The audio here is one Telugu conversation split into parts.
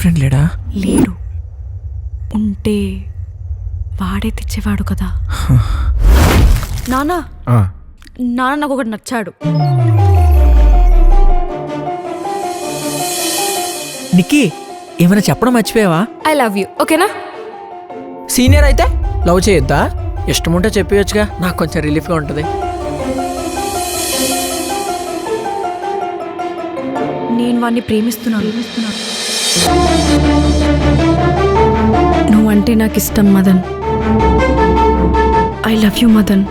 ఫ్రెండ్ లేడా? లేడు. ఉంటే వాడే తెచ్చేవాడు కదా. నాన్న నాకు ఒకటి నచ్చాడు. నిక్కీ, ఏమైనా చెప్పడం మర్చిపోయావా? I love you. ఓకేనా? సీనియర్ అయితే లవ్ చేయొద్దా? ఇష్టం ఉంటే చెప్పేయచ్చుగా, నాకు కొంచెం రిలీఫ్గా ఉంటుంది. నేను వాడిని ప్రేమిస్తున్నాను. నువ్వంటే నాకు ఇష్టం Madan. I love you Madan.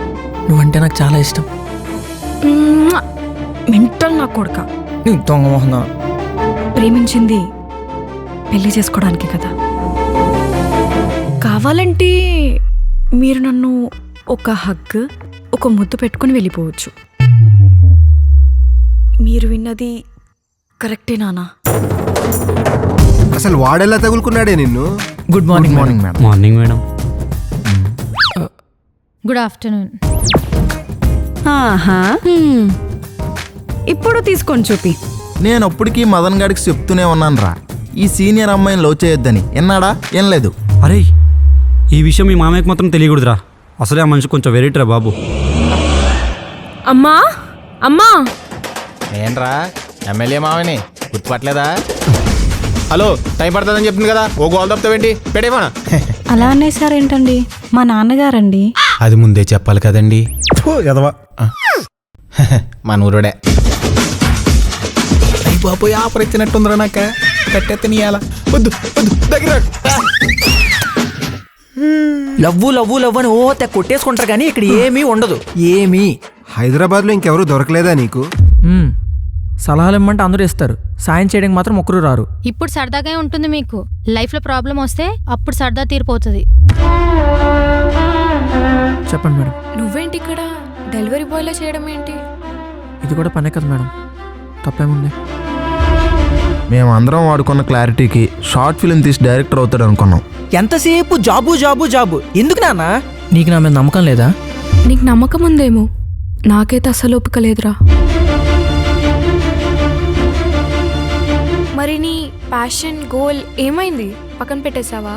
నువ్వంటే నాకు చాలా ఇష్టం. మెంటల్ నా కొడుక. దొంగ మొహంగా. ప్రేమించింది పెళ్లి చేసుకోవడానికి కదా. కావాలంటే మీరు నన్ను ఒక హగ్, ఒక ముద్దు పెట్టుకుని వెళ్ళిపోవచ్చు. మీరు విన్నది కరెక్టే నానా. అసలు వాడెలా తగులుకున్నాడే నిన్ను? Good morning madam. Morning madam. Good afternoon. ఇప్పుడు తీసుకొని చూపి. నేను అప్పటికీ మదన్ గాడికి చెప్తూనే ఉన్నాను రా, ఈ సీనియర్ అమ్మాయిని లవ్ చేయొద్దని. ఎన్నాడా? ఏం లేదు. అరే, ఈ విషయం మీ మామయ్యకి మాత్రం తెలియకూడదురా. అసలే ఆ మనిషి కొంచెం వెరైటీరా బాబు. అమ్మా అమ్మా, నేనరా ఎమ్మెల్యే మామని గుర్తుపట్టలేదా? హలో, టైం పడుతుందని చెప్తుంది కదా, ఓ గోల్ తప్పుతావేంటి? పెట్టేమా. అలా అనేసారేంటండి? మా నాన్నగారండి. అది ముందే చెప్పాలి కదండి. ఎదవా మన ఊరుడే. అయిపోయి ఆఫర్ ఇచ్చినట్టుందిరా నాక. కట్టెత్తనియాల వద్దు వద్దు దగ్గర. లవ్వు లవ్వు లవ్వు అని తెగ కొట్టేసుకుంటారు కానీ ఇక్కడ ఏమీ ఉండదు. ఏమీ. హైదరాబాద్లో ఇంకెవరూ దొరకలేదా నీకు? సలహాలు ఇమ్మంటే అందరూ ఇస్తారు, సాయం చేయడానికి మాత్రం ఒక్కరు రారు. ఇప్పుడు సరదాగా ఉంటుంది మీకు. లైఫ్లో ప్రాబ్లం వస్తే అప్పుడు సరదా తీరిపోతుంది. చెప్పండి మేడం. నువ్వేంటి ఇక్కడ డెలివరీ బాయ్లా చేయడం ఏంటి? ఇది కూడా పనే కదా మేడం, తప్పేముంది? మేమందరం వాడుకున్న క్లారిటీకి షార్ట్ ఫిల్మ్ తీసి డైరెక్టర్ అవుతాడు అనుకున్నాం. ఎంతసేపు జాబు జాబు జాబు ఎందుకు నాన్న? నీకు నా మీద నమ్మకం లేదా? నీకు నమ్మకం ఉందేమో, నాకైతే అసలు ఓపిక లేదురా. మరి నీ ప్యాషన్, గోల్ ఏమైంది? పక్కన పెట్టేశావా?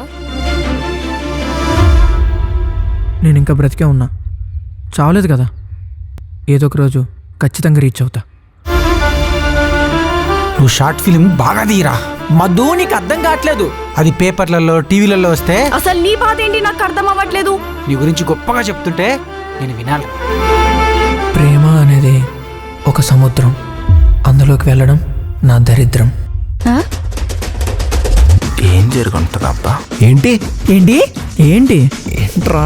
నేను ఇంకా బ్రతికే ఉన్నా, చావలేదు కదా. ఏదో ఒక రోజు ఖచ్చితంగా రీచ్ అవుతా. నువ్వు షార్ట్ ఫిలిం బాగా తీరా మధు, నీకు అర్థం కావట్లేదు. అది పేపర్లలో టీవీలలో వస్తే అసలు నీ బాధ ఏంటి నాకు అర్థం అవ్వట్లేదు. నీ గురించి గొప్పగా చెప్తుంటే నేను వినాలి. ప్రేమ అనేది ఒక సముద్రం, అందులోకి వెళ్ళడం నా దరిద్రం. ఏం జరుగుతుంది అబ్బా? ఏంటి ఏంటి ఏంటి ఏంట్రా?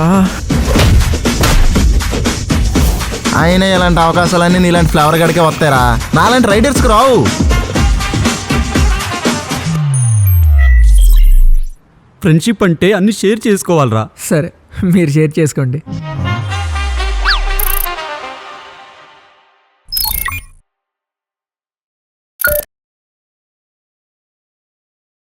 ఆయన ఇలాంటి అవకాశాలన్నీ నీలాంటి ఫ్లవర్ గడికే వస్తాయిరా, నాలాంటి రైడర్స్కి రావు. ఫ్రెండ్షిప్ అంటే అన్ని షేర్ చేసుకోవాలరా. సరే, మీరు షేర్ చేసుకోండి.